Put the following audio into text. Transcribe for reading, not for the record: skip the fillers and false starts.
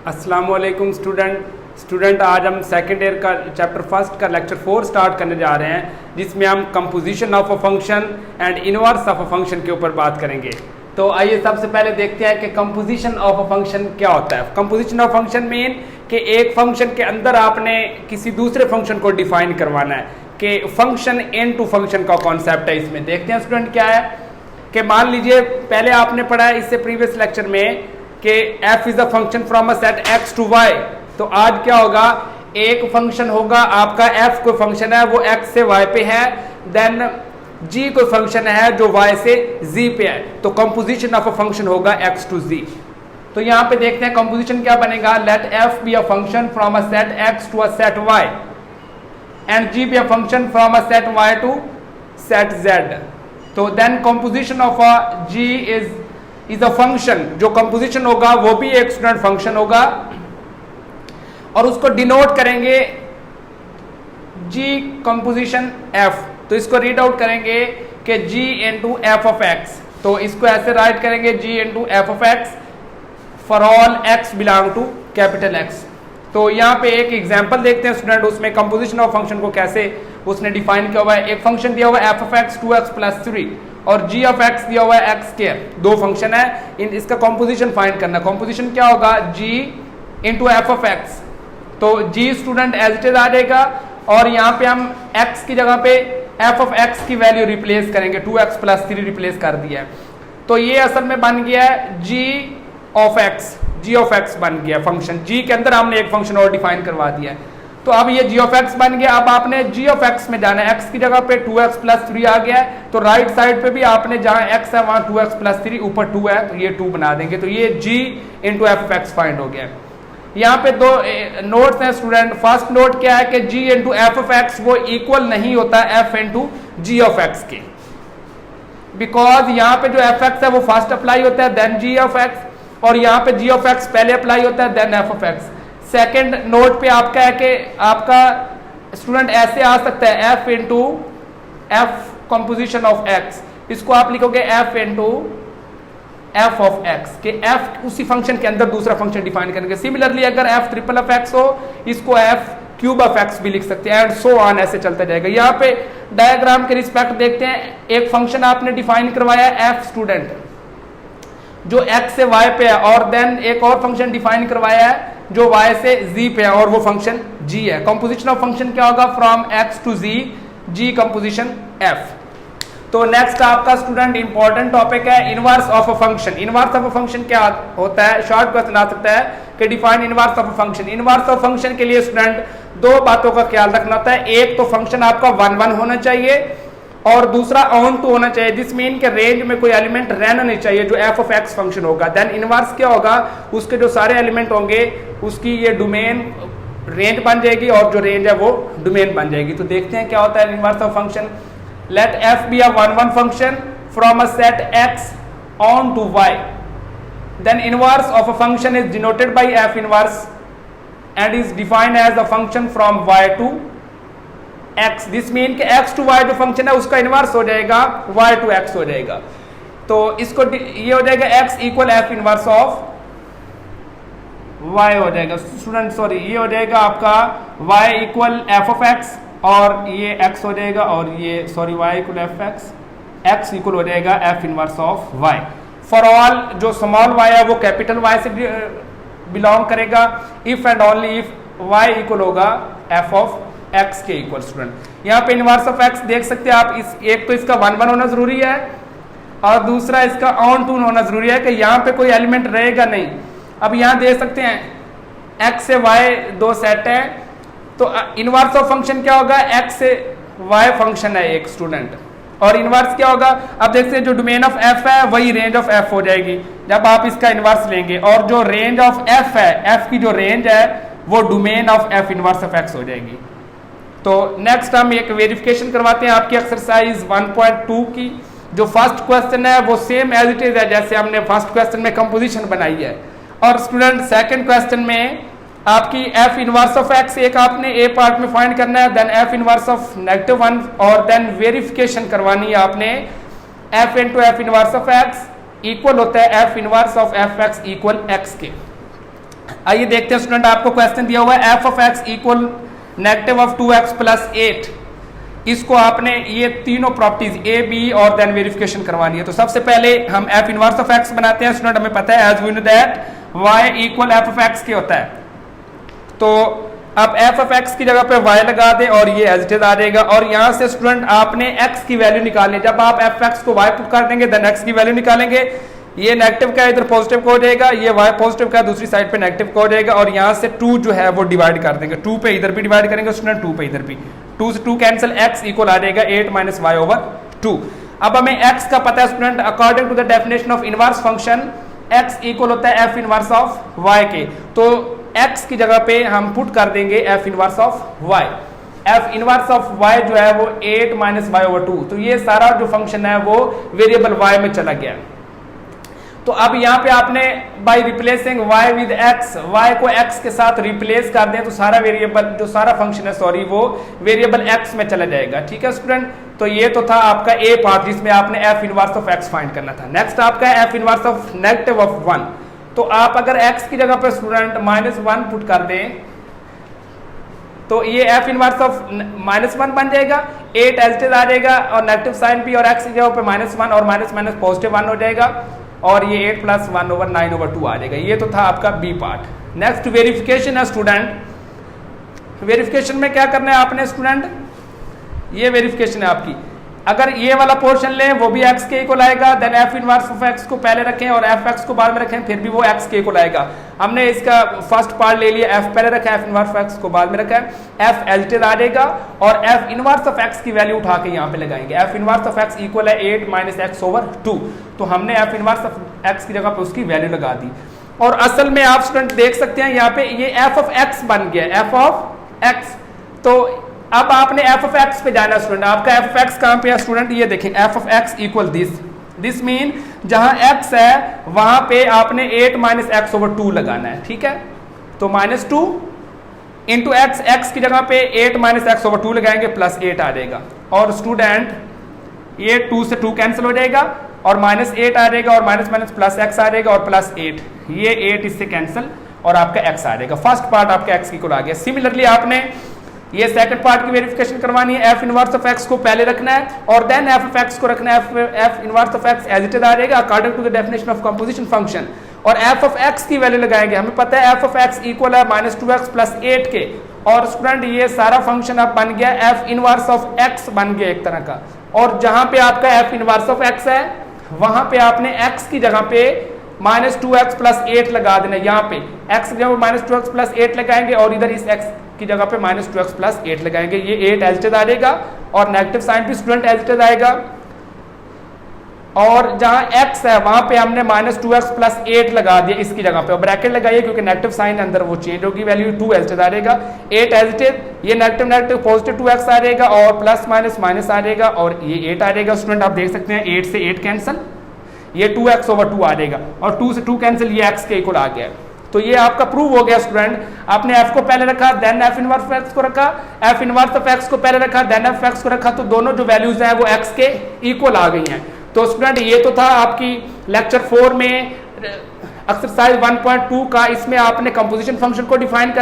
अस्सलामुअलैकुम स्टूडेंट आज हम सेकेंड ईयर का चैप्टर फर्स्ट का लेक्चर 4 स्टार्ट करने जा रहे हैं, जिसमें हम composition of a function and inverse of a function के ऊपर बात करेंगे। तो आइए सबसे पहले देखते हैं कि कंपोजिशन ऑफ अ फंक्शन क्या होता है। कंपोजिशन ऑफ फंक्शन मीन कि एक फंक्शन के अंदर आपने किसी दूसरे फंक्शन को डिफाइन करवाना है, कि फंक्शन इनटू फंक्शन का कॉन्सेप्ट है। इसमें देखते हैं स्टूडेंट क्या है कि मान लीजिए पहले आपने पढ़ा है इससे प्रीवियस लेक्चर में कि f is a function from a set x to y। तो आज क्या होगा, एक फंक्शन होगा आपका f कोई फंक्शन है वो x से y पे है, देन g कोई फंक्शन है जो y से z पे है। तो कंपोजिशन ऑफ अ फंक्शन होगा x टू z। तो यहां पे देखते हैं कंपोजिशन क्या बनेगा। Let f be a function from a set x to a set y and g be a function from a set y to set z। तो then composition of a g is a function, जो composition होगा वो भी एक student function होगा और उसको denote करेंगे g कंपोजिशन f। तो इसको रीड आउट करेंगे कि g into f of x। तो इसको ऐसे राइट करेंगे g into f of x for all x belong to capital X। तो यहाँ पे एक एग्जांपल देखते हैं स्टूडेंट, उसमें कंपोजिशन ऑफ फंक्शन को कैसे उसने डिफाइन किया हुआ है। एक फंक्शन दिया हुआ है F of x 2x plus 3 और g ऑफ x दिया हुआ है x स्क्वायर। दो फंक्शन है, इसका कंपोजिशन फाइंड करना। कंपोजिशन क्या होगा, g into f of x। तो g student as it is आ जाएगा और यहाँ पे हम x की जगह पे f ऑफ x की वैल्यू रिप्लेस करेंगे, 2x प्लस 3 रिप्लेस कर दिया है। तो ये असल में बन गया है g ऑफ x बन गया फंक्शन। g के अंदर हमने एक फंक्शन और डिफाइन करवा दिया है। तो अब ये g ऑफ x बन गया। अब आपने g ऑफ x में जाना है, x की जगह पे 2x प्लस 3 आ गया है, तो राइट साइड पे भी आपने जहां x है वहां 2x प्लस 3 ऊपर 2 है तो ये 2 बना देंगे। तो ये g into f of x find हो गया। यहाँ पे दो नोट्स हैं स्टूडेंट। फर्स्ट नोट क्या है कि g into f of x वो इक्वल नहीं होता f into g of x के, बिकॉज यहाँ पे जो एफ एक्स है वो फर्स्ट अप्लाई होता है देन जी ऑफ एक्स, और यहाँ पे g ऑफ x पहले अप्लाई होता है then f of x। Second note पे आपका है कि आपका स्टूडेंट ऐसे आ सकता है f into F composition of x। इसको आप लिखोगे f into f of x के f उसी फंक्शन के अंदर दूसरा फंक्शन डिफाइन करेंगे। सिमिलरली अगर f ट्रिपल ऑफ x हो इसको f क्यूब ऑफ x भी लिख सकते हैं एंड सो ऑन, ऐसे चलता जाएगा। यहाँ पे डायग्राम के रिस्पेक्ट देखते हैं, एक फंक्शन आपने डिफाइन करवाया f स्टूडेंट जो x से y पे है, और देन एक और फंक्शन डिफाइन करवाया है जो y से z पे है और वो फंक्शन g है। कंपोजिशन ऑफ फंक्शन क्या होगा, from x to z g composition f। तो नेक्स्ट आपका स्टूडेंट इंपॉर्टेंट टॉपिक है inverse of a function. Inverse of a function क्या होता है, शॉर्ट क्वेश्चन आ सकता है कि define inverse of a function. Inverse of function के लिए स्टूडेंट दो बातों का ख्याल रखना होता है। एक तो फंक्शन आपका 1 1 होना चाहिए और दूसरा ऑन टू होना चाहिए। दिस मीन के रेंज में कोई एलिमेंट रहना नहीं चाहिए जो एफ ऑफ एक्स फंक्शन होगा। देन इनवर्स क्या होगा, उसके जो सारे एलिमेंट होंगे उसकी ये डोमेन रेंज बन जाएगी और जो रेंज है वो डोमेन बन जाएगी। तो देखते हैं क्या होता है inverse of function. Let f be a 1 1 function from a set x onto y, then inverse of a function is denoted by f inverse and is defined as a function from y to x। This mean कि x to y जो function है उसका inverse हो जाएगा y to x हो जाएगा। तो इसको ये हो जाएगा x equal F inverse of y हो जाएगा स्टूडेंट, सॉरी ये हो जाएगा आपका y equal f of x और ये x हो जाएगा और ये sorry y equal F x equal हो जाएगा F inverse of y for all जो स्मॉल y है वो कैपिटल Y से बिलोंग करेगा if and only if y equal होगा एफ ऑफ x के इक्वल। स्टूडेंट यहाँ पे इनवर्स ऑफ x देख सकते हैं आप, इस एक तो इसका 1 1 होना जरूरी है और दूसरा इसका ऑन टू होना जरूरी है कि यहाँ पे कोई एलिमेंट रहेगा नहीं। अब यहाँ देख सकते हैं x से y दो सेट है, तो इनवर्स ऑफ फंक्शन क्या होगा, x से y फंक्शन है एक स्टूडेंट, और इनवर्स क्या होगा, अब देखते हैं जो डोमेन ऑफ f है वही रेंज ऑफ f हो जाएगी जब आप इसका इनवर्स लेंगे, और जो रेंज ऑफ f है f की जो रेंज है वो domain of f inverse of x हो जाएगी। तो नेक्स्ट हम एक वेरिफिकेशन करवाते हैं आपकी एक्सरसाइज 1.2 की। जो फर्स्ट क्वेश्चन है वो सेम एज इट इज है जैसे हमने फर्स्ट क्वेश्चन में कंपोजिशन बनाई है, और स्टूडेंट सेकंड क्वेश्चन में आपकी एफ इनवर्स ऑफ एक्स एक आपने ए पार्ट में फाइंड करना है, देन एफ इनवर्स ऑफ -1 और देन वेरिफिकेशन करवानी है आपने F into F inverse of x equal होता है F inverse of F x equal x के। आइए देखते हैं स्टूडेंट, आपको क्वेश्चन दिया हुआ है F of x equal negative of 2x plus 8। इसको आपने ये तीनों प्रॉपर्टीज ए बी और देन वेरिफिकेशन करवानी है। तो सबसे पहले हम एफ इनवर्स ऑफ एक्स बनाते हैं स्टूडेंट। हमें पता है as we know that y equal f of x के होता है। तो अब एफ ऑफ एक्स की जगह पे y लगा दें और ये एज इट इज आ जाएगा। और यहां से स्टूडेंट आपने x की वैल्यू निकालनी है। जब आप एफ एक्स को y पुट कर देंगे देन x की वैल्यू निकालेंगे। ये नेगेटिव का इधर पॉजिटिव का हो जाएगा, ये y पॉजिटिव का दूसरी साइड पे नेगेटिव का हो जाएगा। और यहाँ से 2 जो है वो डिवाइड कर देंगे, 2 पे इधर भी डिवाइड करेंगे स्टूडेंट, 2 पे इधर भी, 2 से 2 कैंसिल, x इक्वल आ जाएगा 8 माइनस वाई ओवर 2। अब हमें x का पता है student, according to the definition of inverse function x equal होता है f इनवर्स ऑफ y के। तो x की जगह पे हम पुट कर देंगे f inverse of y। f inverse of y जो है वो 8 माइनस वाई ओवर 2। तो ये सारा जो फंक्शन है वो वेरिएबल y में चला गया। तो अब यहाँ पे आपने by replacing y with x, y को x के साथ रिप्लेस कर दें तो सारा वेरिएबल जो सारा फंक्शन है सॉरी वो वेरिएबल x में चला जाएगा। ठीक है स्टूडेंट, तो ये तो था आपका ए पार्ट जिसमें आपने f inverse of x find करना था। नेक्स्ट आपका f inverse of negative of 1। तो आप अगर x की जगह पे स्टूडेंट -1 पुट कर दें तो ये f इनवर्स ऑफ -1 बन जाएगा, 8 एज इट इज आ जाएगा और नेगेटिव साइन भी, और x की जगह पे -1 और माइनस माइनस पॉजिटिव 1 हो जाएगा और ये 8 प्लस 1 ओवर 9 ओवर 2 आ जाएगा। ये तो था आपका बी पार्ट। नेक्स्ट वेरिफिकेशन है स्टूडेंट। वेरिफिकेशन में क्या करना है आपने स्टूडेंट, ये वेरिफिकेशन है आपकी। अगर ये वाला पोर्शन लें वो भी x के इक्वल आएगा, then f inverse of x को पहले रखें और f x को बाद में रखें, फिर भी वो x के इक्वल आएगा। हमने इसका फर्स्ट पार्ट ले लिया, f पहले रखा, f इनवर्स ऑफ x को बाद में रखा है, f एज इट इज आ जाएगा और f इनवर्स ऑफ x की वैल्यू उठा के यहाँ पे लगाएंगे। f inverse of x equal है 8 माइनस x ओवर 2। तो हमने f इनवर्स ऑफ x की जगह पे उसकी वैल्यू लगा दी। और असल में आप स्टूडेंट देख सकते हैं यहाँ पे ये f ऑफ x बन गया, f ऑफ x। तो अब आपने f ऑफ x पे जाना स्टूडेंट। आपका f ऑफ x कहां पे है स्टूडेंट, ये देखें f of x equal this mean जहां x है वहां पे आपने 8 माइनस एक्स ओवर 2 लगाना है। ठीक है, तो -2 इंटू x की जगह पे 8 माइनस एक्स ओवर 2 लगाएंगे प्लस 8 आ जाएगा। और स्टूडेंट ये 2 से 2 कैंसिल हो जाएगा और -8 आ जाएगा और माइनस माइनस प्लस x आ जाएगा और प्लस 8, ये 8 इससे कैंसिल और आपका x आ जाएगा। फर्स्ट पार्ट आपका x इक्वल आ गया। सिमिलरली आपने ये सेकंड पार्ट की वेरिफिकेशन करवानी है। f इनवर्स ऑफ x को पहले रखना है और देन f ऑफ x को रखना है। f inverse of x as it is आ जाएगा according to the definition of composition function और f ऑफ x की वैल्यू लगाएंगे। हमें पता है f ऑफ x इक्वल है -2x प्लस 8 के। और स्टूडेंट ये सारा फंक्शन अब बन गया f इनवर्स ऑफ x बन गया एक तरह का। और जहां पे आपका f इनवर्स ऑफ x है वहां पे आपने x की जगह पे -2x प्लस 8 लगा देना। यहाँ पे x की जगह -2x प्लस 8 लगाएंगे और इधर इस x की जगह पे -2x प्लस 8 लगाएंगे। ये 8 एज इट इज आ जाएगा और नेगेटिव साइन भी स्टूडेंट एज इट इज आएगा। और जहां x है वहां पे हमने -2x प्लस 8 लगा दिया इसकी जगह पे और ब्रैकेट लगाइए क्योंकि नेगेटिव साइन अंदर वो चेंज होगी, वैल्यू 2 एज इट इज आ जाएगा। 8 एज इट इज, ये नेगेटिव नेगेटिव पॉजिटिव 2x आ जाएगा और प्लस माइनस माइनस आ जाएगा और ये 8 आ जाएगा। स्टूडेंट आप देख सकते हैं 8 से 8 कैंसिल, ये 2x ओवर 2 आ जाएगा और 2 से 2 कैंसिल, ये x के इक्वल आ गया। तो ये आपका प्रूव हो गया स्टूडेंट। आपने f को पहले रखा then f inverse of x को रखा, f इनवर्स ऑफ x को पहले रखा देन f x को रखा, तो दोनों जो वैल्यूज हैं वो x के इक्वल आ गई हैं। तो स्टूडेंट ये तो था आपकी लेक्चर 4 में एक्सरसाइज 1.2 का। इसमें आपने कंपोजिशन फंक्शन को डिफाइन कर